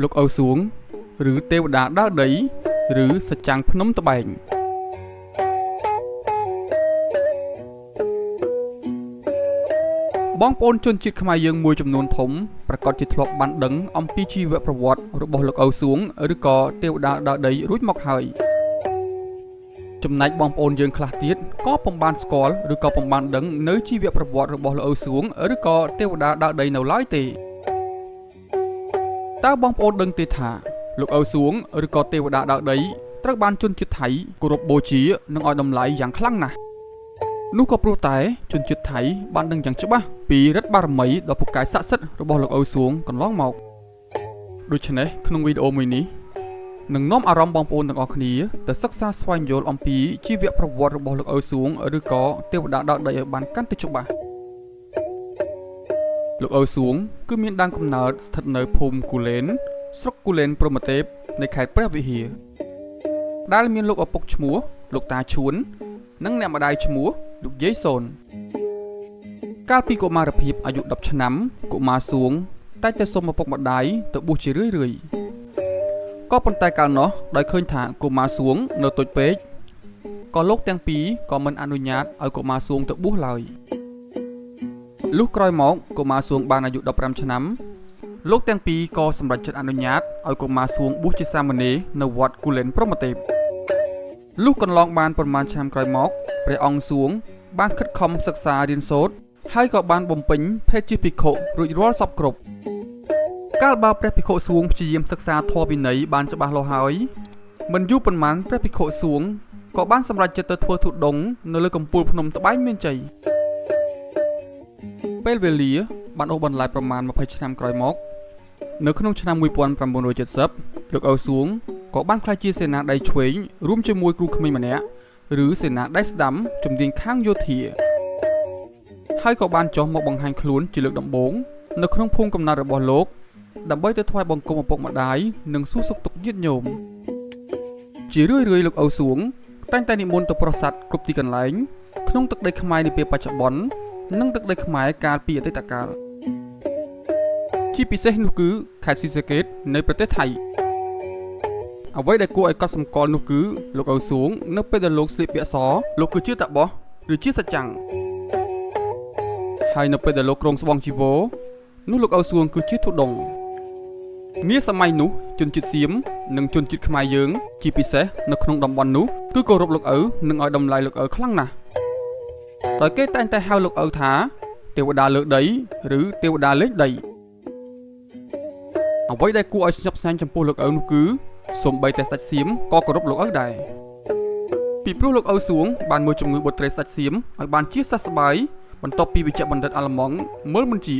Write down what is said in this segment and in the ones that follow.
លោកអូសួងឬទេវតាដើរដីឬសច្ចាំងភ្នំត្បែងបងប្អូនជនជាតិខ្មែរយើងមួយចំនួនធំប្រកាសជាធ្លាប់បានដឹងអំពីជីវប្រវត្តិរបស់លោកអូសួងឬក៏ទេវតាដើរដីរួចមកហើយចំណែកបងប្អូនយើងខ្លះទៀតក៏ពុំបានស្គាល់ឬក៏ពុំបានដឹងនៅជីវប្រវត្តិរបស់លោកអូសួងឬក៏ទេវតាដើរដីនៅឡើយទេតើបងប្អូនដឹងទេថាលោកអូសួងឬក៏ទេវតាដើរដីត្រូវបានជនជាតិថៃគោរពបូជានិងឲ្យតម្លៃយ៉ាងខ្លាំងណាស់នោះក៏ព្រោះតែជនជាតិថៃបានដឹងយ៉ាងច្បាស់ពីឫទ្ធិបារមីដ៏ពូកែស័ក្តិសិទ្ធិរបស់លោកអូសួងកន្លងមកដូច្នេះក្នុងវីដេអូមួយនេះនឹងនាំអារម្មណ៍បងប្អូនទាំងអស់គ្នាទៅសិក្សាស្វែងយល់អំពីជីវប្រវត្តិរបស់លោកអូសួងឬក៏ទេវតាដើរដីឲ្យបានកាន់តែច្បាស់លោកអូសួងគឺមានដើមកំណើតស្ថិតនៅភូមិគូលែនស្រុកគូលែនព្រហ្មទេពនៃខេត្តព្រះវិហារដែលមានលោកឪពុកឈ្មោះលោកតាឈួននិងអ្នកម្ដាយឈ្មោះលោកយាយសូនកាលពីកុមារភាពអាយុ10ឆ្នាំកុមារសួងតែងតែសុំឪពុកម្ដាយទៅបួសជារឿយៗក៏ប៉ុន្តែកាលនោះដោយឃើញថាកុមារសួងនៅតូចពេកក៏លោកទាំងពីរក៏មិនអនុញ្ញាតឲ្យកុមារសួងទៅបួសឡើយលុះក្រោយមកកុមារសួងបានអាយុ15ឆ្នាំលោកទាំងពីរក៏សម្រេចចិត្តអនុញ្ញាតឲ្យកុមារសួងបួសជាសាមណេរនៅវត្តគូលែនព្រហ្មទេពលុះកន្លងបានប្រមាណឆ្នាំក្រោយមកព្រះអង្គសួងបានខិតខំសិក្សារៀនសូត្រហើយក៏បានបំពេញភេទជាភិក្ខុរួចរាល់សពគ្រប់កាលបើព្រះភិក្ខុសួងព្យាយាមសិក្សាធម៌វិន័យបានច្បាស់លាស់ហើយមិនយូរប៉ុន្មានព្រះភិក្ខុសួងក៏បានសម្រេចចិត្តទៅធ្វើธุដងค์នៅលើកំពូលភ្នំត្បែងមានជ័យពេលវេលាបានអូសបន្លាយប្រមាណ20ឆ្នាំក្រោយមកនៅក្នុងឆ្នាំ1970លោកអូសួងក៏បានក្លាយជាសេនាដៃឆ្វេងរួមជាមួយគ្រូក្មេងម្នាក់ឬសេនាដៃស្ដាំជំនាញខាងយោធាហើយក៏បានចុះមកបង្ហាញខ្លួនជាលើកដំបូងនៅក្នុងភូមិកំណើតរបស់លោកដើម្បីទៅថ្វាយបង្គំឪពុកម្ដាយនិងសួរសុខទុក្ខញាតិញោមជារឿយៗលោកអូសួងតែងតែនិមន្តទៅប្រសាទគ្រប់ទីកន្លែងក្នុងទឹកដីខ្មែរនាពេលបច្ចុប្បន្ននិងទឹកដីខ្មែរកាលពីអតីតកាលជាពិសេសនោះគឺខេត្តស៊ីសាកេតនៅប្រទេសថៃអ្វីដែលគួរឲ្យកត់សម្គាល់នោះគឺលោកអូសួងនៅពេលដែលលោកស្លៀកពាក់សលោកគឺជាតាបោះឬជាសច្ចាំងហើយនៅពេលដែលលោកគ្រងស្បង់ជីវរនោះលោកអូសួងគឺជាធុដងค์នាសម័យនោះជនជាតិសៀមនិងជនជាតិខ្មែរយើងជាពិសេសនៅក្នុងតំបន់នោះគឺគោរពលោកឪនិងឲ្យតម្លៃលោកឪខ្លាំងណាស់ដោយគេតែងតែហៅលោកឪថាទេវតាលើដីឬទេវតាលេងដីអ្វីដែលគួរឲ្យស្ញប់ស្ញែងចំពោះលោកឪនោះគឺសូម្បីតែស្ដេចសៀមក៏គោរពលោកឪដែរពីព្រោះលោកឪសួងបានមើលជំងឺបុត្រីស្ដេចសៀមឲ្យបានជាសះស្បើយបន្ទាប់ពីវិជ្ជបណ្ឌិតអាល្លឺម៉ង់មើលមិនជា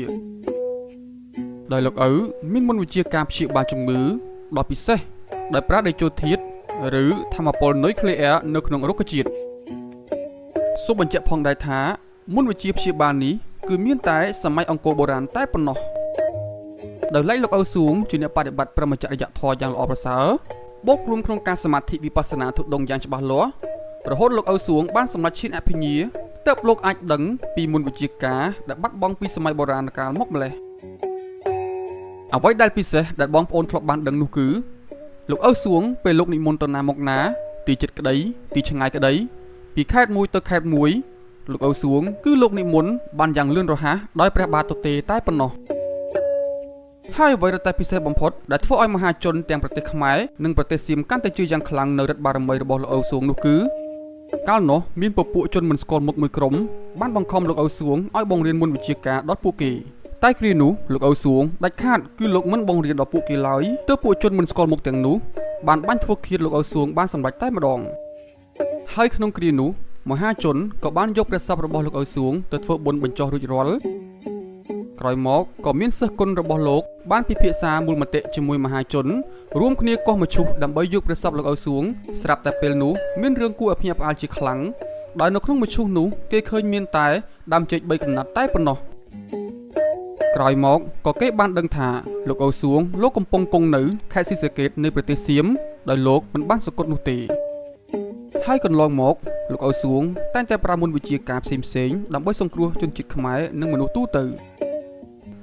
ដោយលោកឪមានមន្តវិជ្ជាការព្យាបាលជំងឺដ៏ពិសេសដោយប្រើតេជោធាតុឬធម្មពលនុយក្លេអ៊ែរនៅក្នុងរុក្ខជាតិសូមបញ្ជាក់ផងដែរថាមន្តវិជ្ជាព្យាបាលនេះគឺមានតែសម័យអង្គរបុរាណតែប៉ុណ្ណោះដោយឡែកលោកអូសួងជាអ្នកបដិបត្តិព្រហ្មចរិយធម៌យ៉ាងល្អប្រសើរបូករួមក្នុងការសមាធិវិបស្សនាទុដងយ៉ាងច្បាស់លាស់រហូតលោកអូសួងបានសម្រេចឈានអភិញ្ញាទើបលោកអាចដឹងពីមន្តវិជ្ជាការដែលបាត់បង់ពីសម័យបុរាណកាលមកម្លេះអ្វីដែលពិសេសដែលបងប្អូនធ្លាប់បានដឹងនោះគឺលោកអូសួងពេលលោកនិមន្តទៅណាមកណាទីជិតក្តីទីឆ្ងាយក្តីពីខេត្តមួយទៅខេត្តមួយលោកអូសួងគឺលោកនិមន្តបានយ៉ាងលឿនរហ័សដោយព្រះបាទទទេតែប៉ុណ្ណោះហើយអ្វីដែលពិសេសបំផុតដែលធ្វើឲ្យមហាជនទាំងប្រទេសខ្មែរនិងប្រទេសសៀមកាន់តែជឿយ៉ាងខ្លាំងនៅឫទ្ធិបារមីរបស់លោកអូសួងនោះគឺកាលនោះមានពពួកជនមិនស្គាល់មុខមួយក្រុមបានបង្ខំលោកអូសួងឲ្យបង្រៀនមន្តវិជ្ជាការដល់ពួកគេតែគ្រានោះលោកអូសួងដាច់ខាតគឺលោកមិនបង្រៀនដល់ពួកគេឡើយទើបពួកជនមិនស្គាល់មុខទាំងនោះបានបាញ់ធ្វើឃាតលោកអូសួងបានសម្រេចតែម្ដងហើយក្នុងគ្រានោះមហាជនក៏បានយកព្រះសពរបស់លោកអូសួងទៅធ្វើបុណ្យបញ្ចុះរួចរាល់ក្រោយមកក៏មានសិស្សគុណរបស់លោកបានពិភាក្សាមូលមតិជាមួយមហាជនរួមគ្នាកោះមឈូសដើម្បីយកព្រះសពលោកអូសួងស្រាប់តែពេលនោះមានរឿងគួរឲ្យភ្ញាក់ផ្អើលជាខ្លាំងដោយនៅក្នុងមឈូសនោះគេឃើញមានតែដើមចេក3កំណាត់តែប៉ុណ្ណោះក្រោយមកក៏គេបានដឹងថាលោកអូសួងលោកកំពុងគង់នៅខេត្តស៊ីសាកេតនៃប្រទេសសៀមដោយលោកមិនបានសគត់នោះទេហើយកន្លងមកលោកអូសួងតែងតែប្រើមន្តវិជ្ជាការផ្សេងៗដើម្បីសង្គ្រោះជនជាតិខ្មែរនិងមនុស្សទូទៅ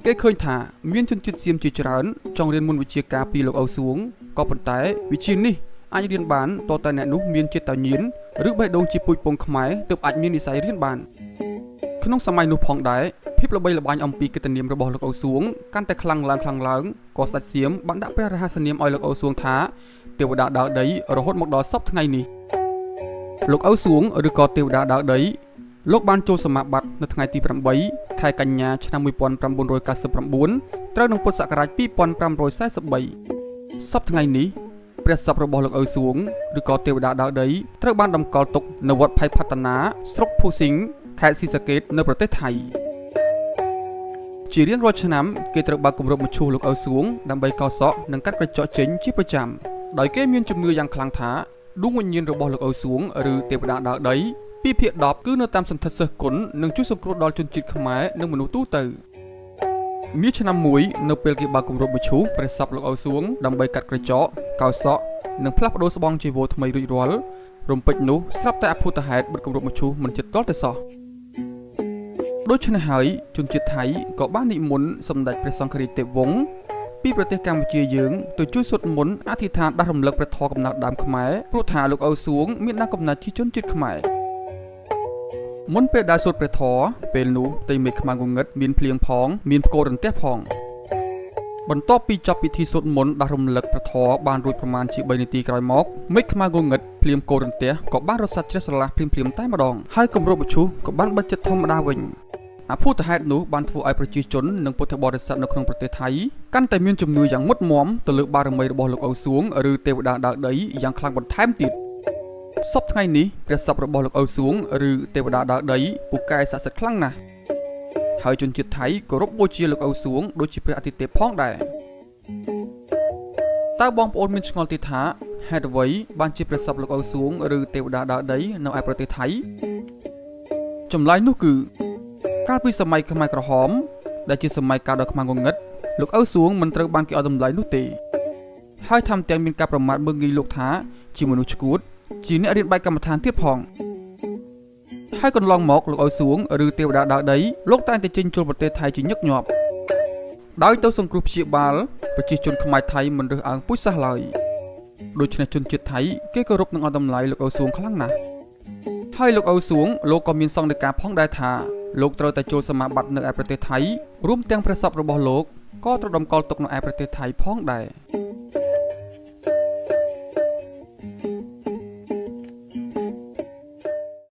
គេឃើញថាមានជនជាតិសៀមជាច្រើនចង់រៀនមុនវិជ្ជាការពីលោកអូសួងក៏ប៉ុន្តែវិជ្ជានេះអាចរៀនបានតតែអ្នកនោះមានចិត្តញៀនឬបេះដូងជាពូជពងខ្មែរទើបអាចមាននិស្ស័យរៀនបានក្នុងសម័យនោះផងដែរភាពល្បីល្បាញអំពីកិត្តិនាមរបស់លោកអូសួងកាន់តែខ្លាំងឡើងក៏ស្ដេចសៀមបានដាក់ព្រះរហស្សនាមឲ្យលោកអូសួងថាទេវតាដើរដីរហូតមកដល់សពថ្ងៃនេះលោកអូសួងឬក៏ទេវតាដើរដីលោកបានចូលសមាបត្តិនៅថ្ងៃទី8ខែកញ្ញាឆ្នាំ1999ត្រូវនឹងពុទ្ធសករាជ2543សពថ្ងៃនេះព្រះសពរបស់លោកអូសួងឬក៏ទេវតាដើរដីត្រូវបានតម្កល់ទុកនៅវត្តផៃផាតាណាស្រុកភូស៊ីងខេត្តស៊ីសាកេតនៅប្រទេសថៃជារៀងរាល់ឆ្នាំគេត្រូវបើកគម្រប់មឈូសលោកអូសួងដើម្បីកោសក់និងកាត់ក្រចកចេញជាប្រចាំដោយគេមានជំនឿយ៉ាងខ្លាំងថាដួងវិញ្ញាណរបស់លោកអូសួងឬទេវតាដើរដីពីភាគ10គឺនៅតាមសន្ធិដ្ឋសិស្សគុណនិងជួយសង្គ្រោះដល់ជនជាតិខ្មែរនិងមនុស្សទូទៅមានឆ្នាំមួយនៅពេលគេបើកគម្រប់មឈូសព្រះសពលោកអូសួងដើម្បីកាត់ក្រចកកោសក់និងផ្លាស់ប្ដូរស្បង់ជីវរថ្មីរួចរាល់រំពេចនោះស្រាប់តែអភូតហេតុបិទគម្រប់មឈូសមិនចិត្តទាល់តែសោះដូច្នេះហើយជនជាតិថៃក៏បាននិមន្តសម្ដេចព្រះសង្ឃរាជទេពវង្សពីប្រទេសកម្ពុជាយើងទៅជួយសូត្រមន្តអធិដ្ឋានដាស់រំលឹកព្រះធម៌កំណើតដើមខ្មែរព្រោះថាលោកអូសួងមានដើមកំណើតជាជនជាតិខ្មែរមុនពេលដើរសូត្រព្រះធម៌ពេលនោះផ្ទៃមេឃខ្មៅងងឹតមានភ្លៀងផងមានផ្គររន្ទះផងបន្ទាប់ពីចប់ពិធីសូត្រមន្តដាស់រំលឹកព្រះធម៌បានរួចប្រមាណជា3នាទីក្រោយមកមេឃខ្មៅងងឹតភ្លៀងផ្គររន្ទះក៏បានរសាត់ជ្រះស្រឡះភ្លាមតែម្ដងហើយគម្រប់មឈូសក៏បានបិទចិត្តធម្មតាវិញអភូតហេតុនោះបានធ្វើឲ្យប្រជាជននិងពុទ្ធបរិស័ទនៅក្នុងប្រទេសថៃកាន់តែមានជំនឿយ៉ាងមុតមាំទៅលើបារមីរបស់លោកអូសួងឬទេវតាដើរដីយ៉ាងខ្លាំងបន្ថែមទៀតសពថ្ងៃនេះព្រះសពរបស់លោកអូសួងឬទេវតាដើរដីពូកែស័ក្តិសិទ្ធិខ្លាំងណាស់ហើយជនជាតិថៃគោរពបូជាលោកអូសួងដូចជាព្រះអាទិទេពផងដែរតើបងប្អូនមានឆ្ងល់ទេថាហេតុអ្វីបានជាព្រះសពលោកអូសួងឬទេវតាដើរដីនៅឯប្រទេសថៃចម្លើយនោះគឺកាលពីសម័យខ្មែរក្រហមដែលជាសម័យកាលដ៏ខ្មៅងងឹតលោកអូសួងមិនត្រូវបានគេឲ្យតម្លៃនោះទេហើយថែមទាំងមានការប្រមាថមើលងាយលោកថាជាមនុស្សឈួតជាអ្នករៀនបែបកម្មដ្ឋានទៀតផងហើយកន្លងមកលោកអូសួងឬទេវតាដើរដីលោកតែងតែចេញចូលប្រទេសថៃជាញឹកញាប់ដោយទៅសង្គ្រោះព្យាបាលប្រជាជនខ្មែរថៃមិនរើសអើងពូជសាសន៍ឡើយដូច្នេះជនជាតិថៃគេគោរពនិងឲ្យតម្លៃលោកអូសួងខ្លាំងណាស់ហើយលោកអូសួងលោកក៏មានសង្កេតការផងដែរថាលោកត្រូវតែចូលសមាបត្តិនៅឯប្រទេសថៃរួមទាំងព្រះសពរបស់លោកក៏ត្រូវតម្កល់ទុកនៅឯប្រទេសថៃផងដែរ